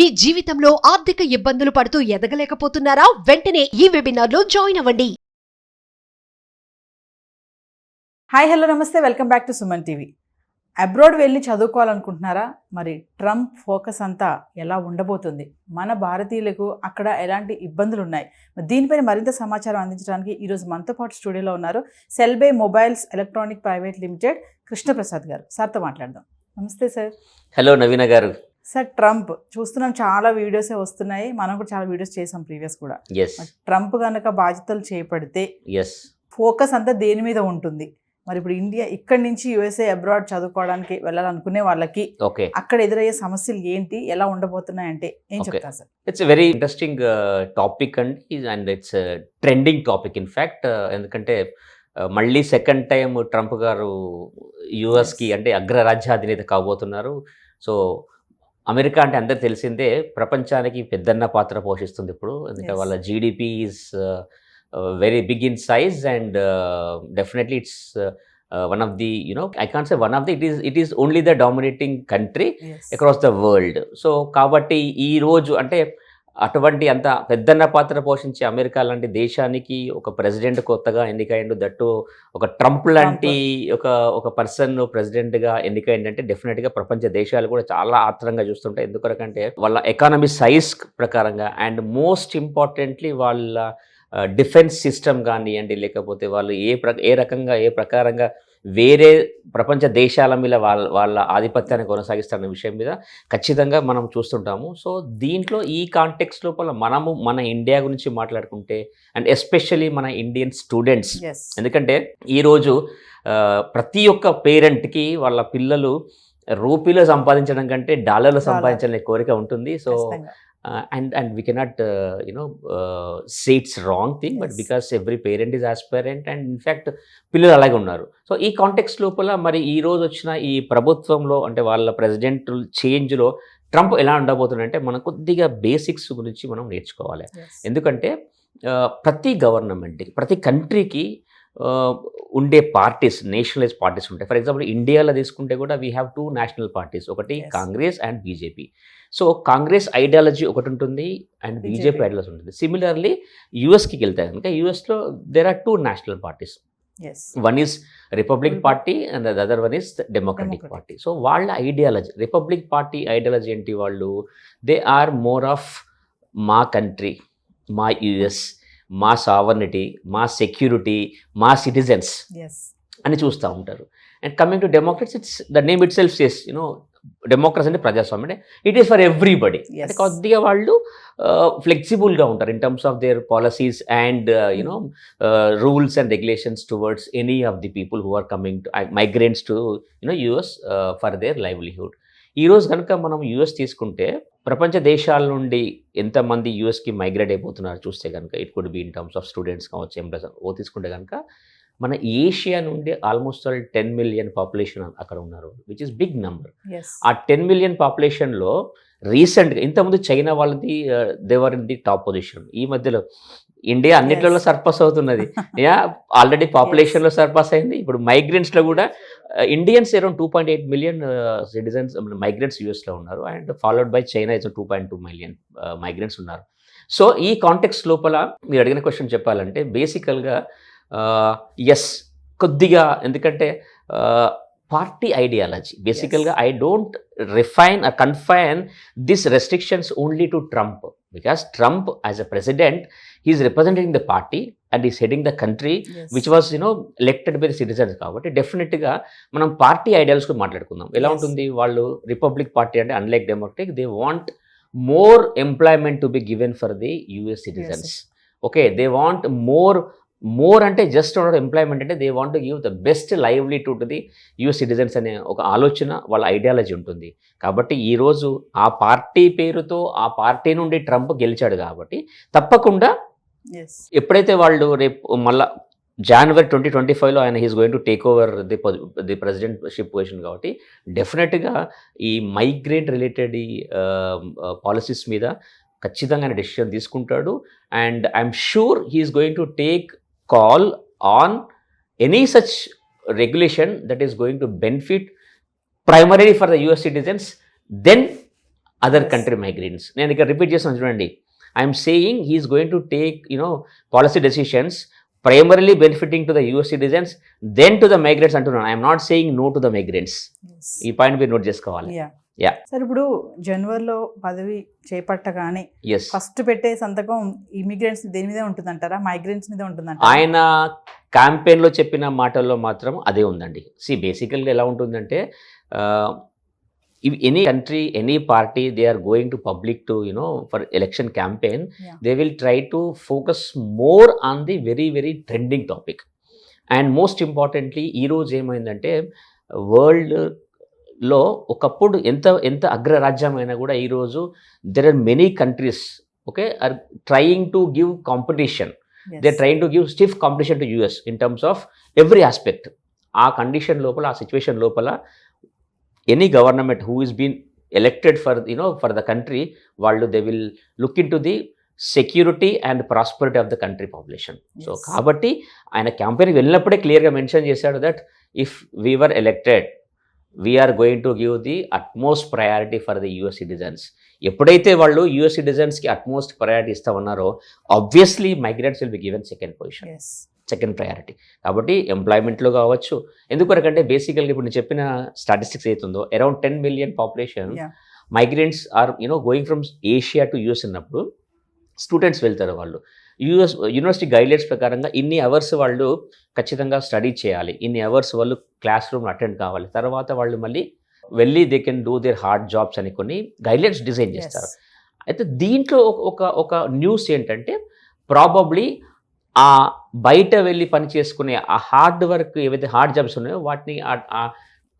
మీ జీవితంలో ఆర్థిక ఇబ్బందులు పడుతూ ఎదగలేకపోతున్నారా? వెంటనే ఈ వెబినార్లో జాయిన్ అవ్వండి. హాయ్ హలో నమస్తే, welcome back to Suman TV. Abroad వెళ్ళి చదువుకోవాలనుకుంటున్నారా? మరి ట్రంప్ ఫోకస్ అంతా ఎలా ఉండబోతుంది? మన భారతీయులకు అక్కడ ఎలాంటి ఇబ్బందులు ఉన్నాయి? దీనిపైన మరింత సమాచారం అందించడానికి ఈరోజు మనతో పాటు స్టూడియోలో ఉన్నారు Celbay mobiles electronic private limited Krishnaprasad గారు. సార్తో మాట్లాడదాం. నమస్తే సార్. హలో నవీన గారు. సార్, ట్రంప్ చూస్తున్నాం, చాలా వీడియోసే వస్తున్నాయి, మనం కూడా చాలా వీడియోస్ చేసాం ప్రీవియస్ కూడా. ట్రంప్ కనుక బాధ్యతలు చేపడితే ఫోకస్ అంతా దేని మీద ఉంటుంది? మరి ఇప్పుడు ఇండియా ఇక్కడి నుంచి యుఎస్ఏ అబ్రాడ్ చదువుకోవడానికి వెళ్ళాలనుకునే వాళ్ళకి అక్కడ ఎదురయ్యే సమస్యలు ఏంటి, ఎలా ఉండబోతున్నాయంటే ఏం చెప్తారు sir? It's very interesting topic and it's trending topic in fact. ఎందుకంటే మళ్ళీ సెకండ్ టైం ట్రంప్ గారు యుఎస్కి అంటే అగ్రరాజ్యాధినేత కాబోతున్నారు. సో అమెరికా అంటే అందరికి తెలిసిందే, ప్రపంచానికి పెద్దన్న పాత్ర పోషిస్తుంది ఇప్పుడు. ఎందుకంటే వాళ్ళ GDP is very big in size and definitely it's one of the, I can't say one of the, it is only the dominating country across the world. So కాబట్టి ఈ రోజు అంటే అటువంటి అంత పెద్దన్న పాత్ర పోషించే అమెరికా లాంటి దేశానికి ఒక ప్రెసిడెంట్ కొత్తగా ఎన్నికైండు, దట్టు ఒక ట్రంప్ లాంటి ఒక పర్సన్ ప్రెసిడెంట్గా ఎన్నికైందంటే డెఫినెట్గా ప్రపంచ దేశాలు కూడా చాలా ఆత్రంగా చూస్తుంటాయి. ఎందుకంటే వాళ్ళ ఎకానమీ సైజ్ ప్రకారంగా అండ్ మోస్ట్ ఇంపార్టెంట్లీ వాళ్ళ డిఫెన్స్ సిస్టమ్ కానివ్వండి, లేకపోతే వాళ్ళు ఏ ప్రకారంగా వేరే ప్రపంచ దేశాల మీద వాళ్ళ ఆధిపత్యాన్ని కొనసాగిస్తున్న విషయం మీద ఖచ్చితంగా మనం చూస్తుంటాము. సో దీంట్లో ఈ కాంటెక్స్ట్ లోపల మనము మన ఇండియా గురించి మాట్లాడుకుంటే అండ్ ఎస్పెషల్లీ మన ఇండియన్ స్టూడెంట్స్, ఎందుకంటే ఈరోజు ప్రతి ఒక్క పేరెంట్కి వాళ్ళ పిల్లలు రూపీలో సంపాదించడం కంటే డాలర్లో సంపాదించాలనే కోరిక ఉంటుంది. So and we cannot say it's wrong thing, but because every parent is aspirant and in fact పిల్లలు అలాగే ఉన్నారు. సో ఈ కాంటెక్స్ట్ లోపల మరి ఈ రోజు వచ్చిన ఈ ప్రభుత్వంలో అంటే వాళ్ళ ప్రెసిడెంట్ చేంజ్లో ట్రంప్ ఎలా ఉండబోతుందంటే మనం కొద్దిగా బేసిక్స్ గురించి మనం నేర్చుకోవాలి. ఎందుకంటే ప్రతి గవర్నమెంట్కి ప్రతి కంట్రీకి ఉండే పార్టీస్, నేషనలైజ్ పార్టీస్ ఉంటాయి. ఫర్ ఎగ్జాంపుల్ ఇండియాలో తీసుకుంటే కూడా వీ హ్యావ్ 2 నేషనల్ పార్టీస్, ఒకటి Congress and BJP. So Congress ideology ఒకటి ఉంటుంది అండ్ బీజేపీ ఐడియాలజీ ఉంటుంది. సిమిలర్లీ యూఎస్కి వెళ్తే కనుక యూఎస్లో there are 2 national parties. One is Republic Party and the other one is Democratic Party. So వాళ్ళ ఐడియాలజీ, రిపబ్లిక్ పార్టీ ఐడియాలజీ ఏంటి? వాళ్ళు దే ఆర్ మోర్ ఆఫ్ మా కంట్రీ, మా యుఎస్, మా సావర్నిటీ, మా సెక్యూరిటీ, మా సిటిజన్స్ అని చూస్తూ ఉంటారు. And coming to Democrats, it's the name it self says, democracy అంటే ప్రజాస్వామ్యం, అంటే ఇట్ ఈస్ ఫర్ ఎవ్రీబడి. అంటే కొద్దిగా వాళ్ళు ఫ్లెక్సిబుల్గా ఉంటారు in terms of their policies and rules and regulations towards any of the people who are coming to migrants to US for their livelihood. ఈరోజు కనుక మనం యుఎస్ తీసుకుంటే ప్రపంచ దేశాల నుండి ఎంతమంది యుఎస్కి మైగ్రేట్ అయిపోతున్నారు చూస్తే కనుక, it could be in terms of students కావచ్చు, ఎంప్లాయీస్ తీసుకుంటే కనుక మన ఏషియా నుండి ఆల్మోస్ట్ 10 మిలియన్ పాపులేషన్ అక్కడ ఉన్నారు, విచ్ ఇస్ బిగ్ నెంబర్. ఆ 10 మిలియన్ పాపులేషన్లో రీసెంట్గా ఇంతకుముందు చైనా వాళ్ళది they were in the top position. ఈ మధ్యలో ఇండియా అన్నిట్లలో సర్పాస్ అవుతున్నది. ఆల్రెడీ పాపులేషన్లో సర్పాస్ అయింది. ఇప్పుడు మైగ్రెంట్స్లో కూడా Indians around 2.8 million citizens migrants యూఎస్లో ఉన్నారు and followed by China is 2.2 million migrants ఉన్నారు. సో ఈ కాంటెక్స్ట్ లోపల మీరు అడిగిన క్వశ్చన్ చెప్పాలంటే బేసికల్గా ఎస్ కొద్దిగా, ఎందుకంటే పార్టీ ఐడియాలజీ బేసికల్గా I don't refine or confine this restrictions only to Trump, because Trump as a president he is representing the party and he is heading the country which was elected by the citizens. కాబట్టి డెఫినెట్గా మనం party ideology కూడా మాట్లాడుకుందాం. ఎలా ఉంటుంది? వాళ్ళు republic party అంటే unlike democratic, they want more employment to be given for the US citizens. Okay, they want more అంటే జస్ట్ ఎంప్లాయ్మెంట్ అంటే they want to give the best livelihood to the US citizens అనే ఒక ఆలోచన వాళ్ళ ideology ఉంటుంది. కాబట్టి ఈరోజు ఆ పార్టీ పేరుతో ఆ పార్టీ నుండి ట్రంప్ గెలిచాడు కాబట్టి తప్పకుండా ఎప్పుడైతే వాళ్ళు రేపు మళ్ళా January 2025లో ఆయన he's going to take over the presidentship position. కాబట్టి డెఫినెట్గా ఈ మైగ్రెంట్ రిలేటెడ్ ఈ పాలసీస్ మీద ఖచ్చితంగా ఆయన డెసిషన్ తీసుకుంటాడు. And I'm sure he's going to take call on any such regulation that is going to benefit primarily for the US citizens, then other Yes. Country migrants. నేను ఇక్కడ repeat చేస్తాను చూడండి. I'm saying he's going to take policy decisions primarily benefiting to the US citizens, then to the migrants అంటున్నాను. I'm not saying no to the migrants. ఈ point మీరు note చేసుకోవాలి. Yeah. Sir ఇప్పుడు జనవరిలో పదవి చేపట్టగానే ఎస్, ఫస్ట్ పెట్టే సంతకం immigrants దేని మీద ఉంటుందంటారా, మైగ్రెంట్స్ మీద ఉంటుందంటారా? ఆయన క్యాంపెయిన్లో చెప్పిన మాటల్లో మాత్రం అదే ఉందండి. బేసికల్గా ఎలా ఉంటుందంటే any country, any party, they are going to public to for election campaign, Yeah. They will try to focus more on the very very trending topic. And most importantly ఈరోజు ఏమైందంటే వరల్డ్లో ఒకప్పుడు ఎంత అగ్రరాజ్యమైనా కూడా ఈరోజు there are many countries are trying to give competition. Yes. They trying to give stiff competition to US in terms of every aspect. ఆ condition లోపల, ఆ సిచ్యువేషన్ లోపల any government who is been elected for the country, వాళ్ళు they will look into the security and prosperity of the country population. So Yes. కాబట్టి ఆయన క్యాంపెయిన్కి వెళ్ళినప్పుడే క్లియర్గా మెన్షన్ చేశాడు that if we were elected we are going to give the utmost priority for the US citizens. ఎప్పుడైతే వాళ్ళు యూఎస్ సిటిజన్స్కి అట్మోస్ట్ ప్రయారిటీ ఇస్తా ఉన్నారో obviously migrants will be given second position, Yes. Second priority. కాబట్టి ఎంప్లాయ్మెంట్లో కావచ్చు, ఎందుకొరకంటే బేసికల్గా ఇప్పుడు నేను చెప్పిన స్టాటిస్టిక్స్ అవుతుందో around 10 million population Yeah. Migrants are going from Asia to US అన్నప్పుడు స్టూడెంట్స్ వెళ్తారు. వాళ్ళు యూనివర్సిటీ గైడ్లైన్స్ ప్రకారంగా ఇన్ని అవర్స్ వాళ్ళు ఖచ్చితంగా స్టడీ చేయాలి, ఇన్ని అవర్స్ వాళ్ళు క్లాస్ రూమ్ అటెండ్ కావాలి, తర్వాత వాళ్ళు మళ్ళీ వెళ్ళి they can do there hard jobs అని కొన్ని గైడ్లైన్స్ డిజైన్ చేస్తారు. అయితే దీంట్లో ఒక న్యూస్ ఏంటంటే ప్రాబబ్లీ ఆ బయట వెళ్ళి పని చేసుకునే ఆ హార్డ్ వర్క్, ఏవైతే హార్డ్ జాబ్స్ ఉన్నాయో వాటిని ఆ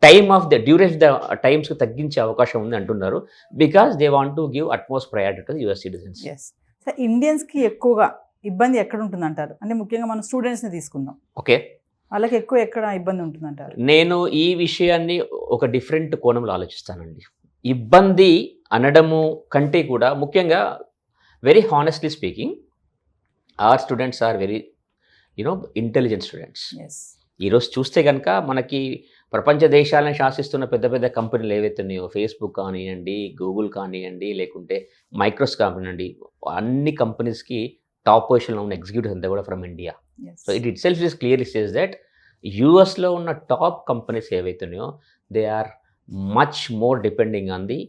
time of the duration the టైమ్స్కి తగ్గించే అవకాశం ఉంది అంటున్నారు. Because they want to give utmost priority to US citizens. Yes. Sir ఇండియన్స్కి ఎక్కువగా ఇబ్బంది ఎక్కడ ఉంటుందంటారు? అంటే ముఖ్యంగా మనం స్టూడెంట్స్ని తీసుకుందాం, ఓకే, వాళ్ళకి ఎక్కడ ఇబ్బంది ఉంటుందంటారు? నేను ఈ విషయాన్ని ఒక డిఫరెంట్ కోణంలో ఆలోచిస్తానండి. ఇబ్బంది అనడము కంటే కూడా ముఖ్యంగా very honestly speaking, our students are very intelligent students. Yes. ఈరోజు చూస్తే కనుక మనకి ప్రపంచ దేశాలను శాసిస్తున్న పెద్ద పెద్ద కంపెనీలు ఏవైతే ఉన్నాయో, ఫేస్బుక్ కానివ్వండి, గూగుల్ కానివ్వండి, లేకుంటే మైక్రోసాఫ్ట్ కానివ్వండి, అన్ని కంపెనీస్కి టాప్ పొజిషన్లో ఉన్న ఎగ్జిక్యూటివ్స్ అంతా కూడా from India. Yes. So itself is clearly says that యూఎస్లో ఉన్న టాప్ కంపెనీస్ ఏవైతే ఉన్నాయో they are much more depending on the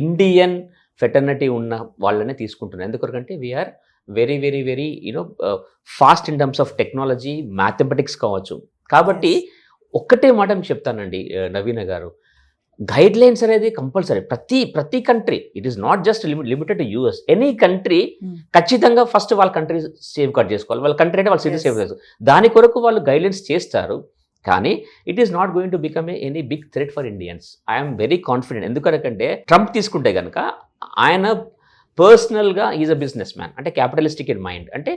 Indian fraternity ఉన్న వాళ్ళనే తీసుకుంటున్నారు. ఎందుకంటే we are very very very fast in terms of technology, mathematics కావచ్చు. కాబట్టి ఒక్కటే మాట మీకు చెప్తానండి నవీన గారు, గైడ్ లైన్స్ అనేది కంపల్సరీ. ప్రతి country, it is not just limited to US, any country ఖచ్చితంగా ఫస్ట్ వాళ్ళ కంట్రీ సేవ్ గార్డ్ చేసుకోవాలి. వాళ్ళ కంట్రీ అంటే వాళ్ళ సిటీ సేవ్ చేసుకోవాలి. దాని కొరకు వాళ్ళు గైడ్ లైన్స్ చేస్తారు. కానీ it is not going to become any big threat for Indians. I'm very confident. ఎందుకంటే ట్రంప్ తీసుకుంటే కనుక ఆయన పర్సనల్గా ఈజ్ అ బిజినెస్ మ్యాన్, అంటే క్యాపిటలిస్టిక్ ఇన్ మైండ్. అంటే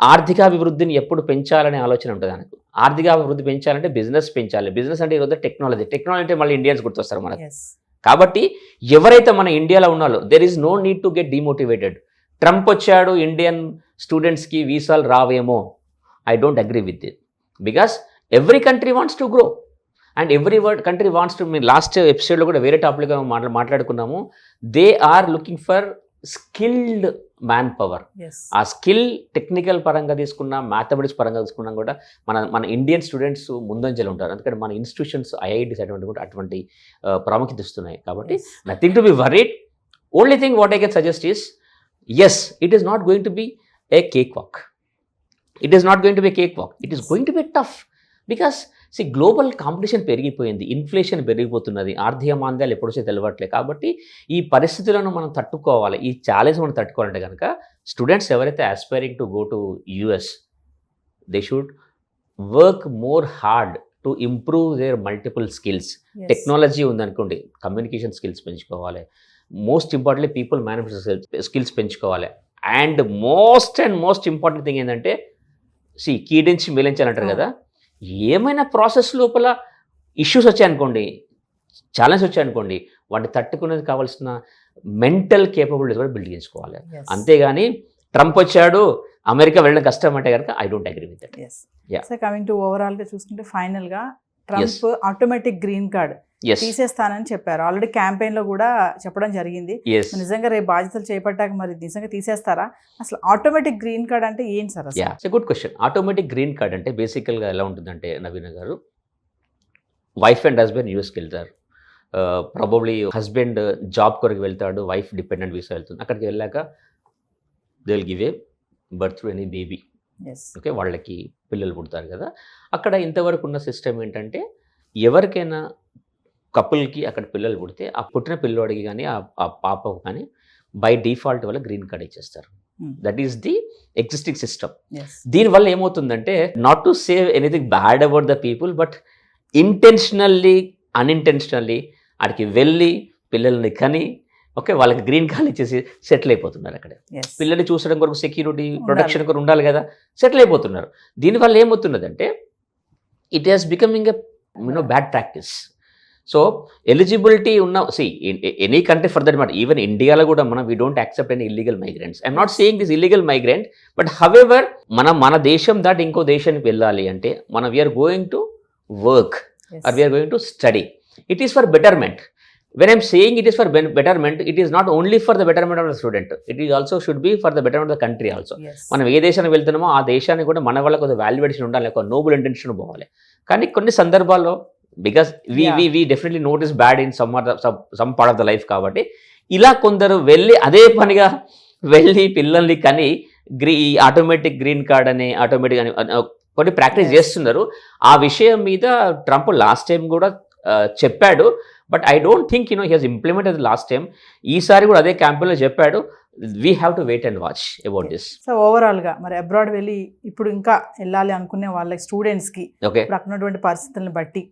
ఆర్థికాభివృద్ధిని ఎప్పుడు పెంచాలనే ఆలోచన ఉంటుంది ఆయనకు. ఆర్థికాభివృద్ధి పెంచాలంటే బిజినెస్ పెంచాలి. బిజినెస్ అంటే ఈరోజు టెక్నాలజీ అంటే మళ్ళీ ఇండియన్స్ గుర్తొస్తారు మనకు. Yes. కాబట్టి ఎవరైతే మన ఇండియాలో ఉన్నారో there is no need to get demotivated. Trump వచ్చాడు, ఇండియన్ స్టూడెంట్స్కి వీసాలు రావేమో, I don't agree with it. Because every country wants to grow and every country wants to. మేము లాస్ట్ ఎపిసోడ్లో కూడా వేరే టాపిక్గా మాట్లాడుకున్నాము. They are looking for skilled man power. Yes. ఆ స్కిల్ టెక్నికల్ పరంగా తీసుకున్నా, మ్యాథమెటిక్స్ పరంగా తీసుకున్నా కూడా మన ఇండియన్ స్టూడెంట్స్ ముందంజలు ఉంటారు. ఎందుకంటే మన ఇన్స్టిట్యూషన్స్, ఐఐటీస్ అటువంటి ప్రాముఖ్యత ఇస్తున్నాయి. కాబట్టి Yes. Nothing to be worried. Only thing what I can suggest is, yes, it is not going to be a cakewalk. It is not going to be cakewalk. It is going to be tough. Because global competition పెరిగిపోయింది, inflation పెరిగిపోతున్నది, ఆర్థిక మాంద్యాలు ఎప్పుడూ తెలియట్లేదు. కాబట్టి ఈ పరిస్థితులను మనం తట్టుకోవాలి, ఈ ఛాలెంజ్ మనం తట్టుకోవాలంటే కనుక స్టూడెంట్స్ ఎవరైతే aspiring to go to US, they should work more hard to improve their multiple skills. Yes. Technology ఉందనుకోండి, కమ్యూనికేషన్ స్కిల్స్ పెంచుకోవాలి. Most importantly people management skills పెంచుకోవాలి. అండ్ మోస్ట్ ఇంపార్టెంట్ థింగ్ ఏంటంటే కీడించి మేలించాలంటారు కదా, ఏమైనా ప్రాసెస్ లోపల ఇష్యూస్ వచ్చాయనుకోండి, ఛాలెంజ్ వచ్చాయనుకోండి, వాటిని తట్టుకునేది కావాల్సిన మెంటల్ కేపబిలిటీస్ కూడా బిల్డ్ చేసుకోవాలి. Yes. అంతేగాని ట్రంప్ వచ్చాడు, అమెరికా వెళ్ళడం కష్టం అంటే కనుక I don't agree with that. Yes. Yeah. So coming to ఓవరాల్గా చూసుకుంటే ఫైనల్గా Trump automatic green cards తీసేస్తానని చెప్పారు. ఆల్రెడీ క్యాంపెయిన్ లో కూడా చెప్పడం జరిగింది. ఎస్ నిజంగా రేపు బాధ్యతలు చేపట్టాక మరి నిజంగా తీసేస్తారా? అసలు ఆటోమేటిక్ గ్రీన్ కార్డ్ అంటే ఏంటి sir? Yeah it's good question. Automatic green card అంటే బేసికల్గా ఎలా ఉంటుందంటే నవీన గారు, వైఫ్ అండ్ హస్బెండ్ యూఎస్కి వెళ్తారు. ప్రాబబ్లీ హస్బెండ్ జాబ్ కొరకు వెళ్తాడు, వైఫ్ డిపెండెంట్ వీసా వెళ్తుంది. అక్కడికి వెళ్ళాక they will give a birth to any baby. Okay, వాళ్ళకి పిల్లలు పుడతారు కదా. అక్కడ ఇంతవరకు ఉన్న సిస్టమ్ ఏంటంటే ఎవరికైనా కపుల్కి అక్కడ పిల్లలు పుడితే ఆ పుట్టిన పిల్లోడికి కానీ ఆ పాపకు కానీ బై డిఫాల్ట్ వల్ల గ్రీన్ కార్డ్ ఇచ్చేస్తారు. That is the existing system. దీనివల్ల ఏమవుతుందంటే, not to save anything bad about the people, but intentionally unintentionally అక్కడికి వెళ్ళి పిల్లల్ని కని ఓకే వాళ్ళకి గ్రీన్ కార్డ్ ఇచ్చేసి సెటిల్ అయిపోతున్నారు. అక్కడ పిల్లల్ని చూసడం కొరకు సెక్యూరిటీ ప్రొటెక్షన్ కొరకు ఉండాలి కదా, సెటిల్ అయిపోతున్నారు. దీనివల్ల ఏమవుతున్నదంటే it is becoming a bad practice. So eligibility ఉన్న any country for that matter, even ఇండియాలో కూడా మనం we don't accept any illegal migrants. I'm not saying this illegal migrant, but however మన దేశం దాటి ఇంకో దేశానికి వెళ్ళాలి అంటే మనం we are going to work or we are going to study. It is for betterment. When I am saying it is for betterment, it is not only for the betterment of the student. It is also should be for the betterment of the country also. మనం ఏ దేశానికి వెళ్తున్నామో ఆ దేశానికి కూడా మన వాళ్ళకి ఒక valuation ఉండాలి, ఒక నోబుల్ ఇంటెన్షన్ పోవాలి. కానీ కొన్ని సందర్భాల్లో because we definitely notice bad in some part of the life, కాబట్టి ఇలా కొందరు వెళ్ళి అదే పనిగా వెళ్ళి పిల్లల్ని కానీ ఆటోమేటిక్ గ్రీన్ కార్డ్ అని ఆటోమేటిక్ అని కొన్ని ప్రాక్టీస్ చేస్తున్నారు. ఆ విషయం మీద ట్రంప్ లాస్ట్ టైం కూడా చెప్పాడు, but I don't think he has implemented last time. ఈసారి కూడా అదే క్యాంపెయిన్లో చెప్పాడు. We have to wait and watch about this. So ఓవరాల్గా మరి అబ్రాడ్ వెళ్ళి ఇప్పుడు ఇంకా వెళ్ళాలి అనుకునే వాళ్ళ స్టూడెంట్స్కి ఇప్పుడు అక్కడ ఉన్నటువంటి పరిస్థితులను బట్టి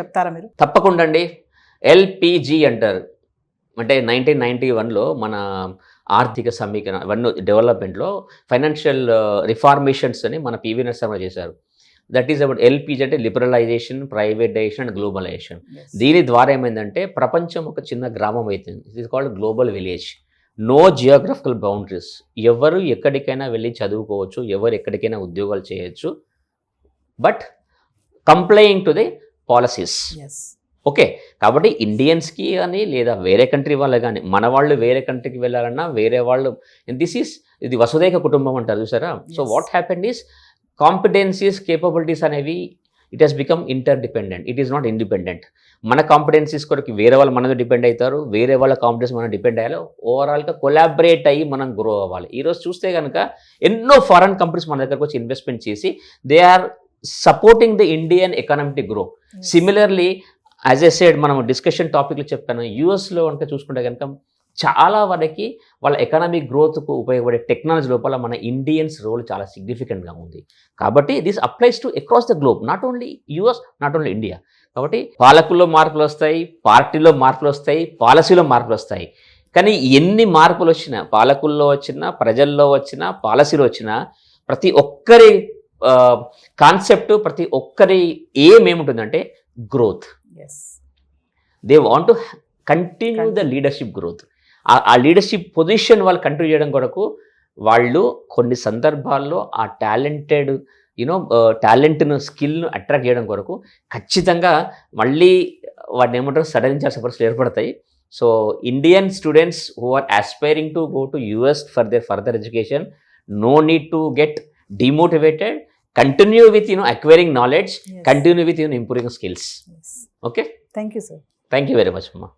చెప్తారా మీరు? తప్పకుండా అండి. ఎల్పిజి అంటారు, అంటే 1991లో మన ఆర్థిక సమీకరణ ఇవన్నీ డెవలప్మెంట్లో ఫైనాన్షియల్ రిఫార్మేషన్స్ అని మన పివి నరసింహ చేశారు. దట్ ఈస్ అబౌట్ ఎల్పిజి అంటే లిబరలైజేషన్, ప్రైవేటైజేషన్ అండ్ గ్లోబలైజేషన్. దీని ద్వారా ఏమైందంటే ప్రపంచం ఒక చిన్న గ్రామం అవుతుంది. It is called global village. No geographical boundaries. ఎవరు ఎక్కడికైనా వెళ్ళి చదువుకోవచ్చు, ఎవరు ఎక్కడికైనా ఉద్యోగాలు చేయొచ్చు, but complying to the policies. Okay, కాబట్టి ఇండియన్స్కి కానీ లేదా వేరే కంట్రీ వాళ్ళు కానీ మన వాళ్ళు వేరే కంట్రీకి వెళ్ళాలన్నా వేరే వాళ్ళు ఇది వసుదైక కుటుంబం అంటారు చూసారా. So what happened is competencies, capabilities అనేవి it has become interdependent. It is not independent. మన కాంపిటెన్సీస్ కొరకు వేరే వాళ్ళు మన మీద డిపెండ్ అవుతారు, వేరే వాళ్ళ కాంపిటెన్స్ మనం డిపెండ్ అయ్యాలి. ఓవరాల్గా కొలాబరేట్ అయ్యి మనం గ్రో అవ్వాలి. ఈరోజు చూస్తే కనుక ఎన్నో ఫారెన్ కంపెనీస్ మన దగ్గరకు వచ్చి ఇన్వెస్ట్మెంట్ చేసి they are supporting the Indian economic grow. Similarly as a side మనం డిస్కషన్ టాపిక్లో చెప్పాను, యూఎస్లో కనుక చూసుకుంటే కనుక చాలా వరకు వాళ్ళ ఎకనామిక్ గ్రోత్కు ఉపయోగపడే టెక్నాలజీ లోపల మన ఇండియన్స్ రోల్ చాలా సిగ్నిఫికెంట్గా ఉంది. కాబట్టి this applies to across the globe, not only US, not only India. కాబట్టి పాలకుల్లో మార్పులు వస్తాయి, పార్టీలో మార్పులు వస్తాయి, పాలసీలో మార్పులు వస్తాయి. కానీ ఎన్ని మార్పులు వచ్చినా, పాలకుల్లో వచ్చినా, ప్రజల్లో వచ్చినా, పాలసీలో వచ్చినా, ప్రతి ఒక్కరి కాన్సెప్ట్, ప్రతి ఒక్కరి ఏముంటుందంటే growth. They want to continue the leadership growth. ఆ లీడర్షిప్ పొజిషన్ వాళ్ళు కంటిన్యూ చేయడం కొరకు వాళ్ళు కొన్ని సందర్భాల్లో ఆ టాలెంట్ను స్కిల్ను అట్రాక్ట్ చేయడం కొరకు ఖచ్చితంగా మళ్ళీ వాటిని ఏమంటారు సడలించాల్సిన పరిస్థితులు ఏర్పడతాయి. So Indian students who are aspiring to go to US for their further education, no need to get demotivated. Continue with acquiring knowledge, continue with improving skills. Okay, thank you sir. Thank you very much, Mama.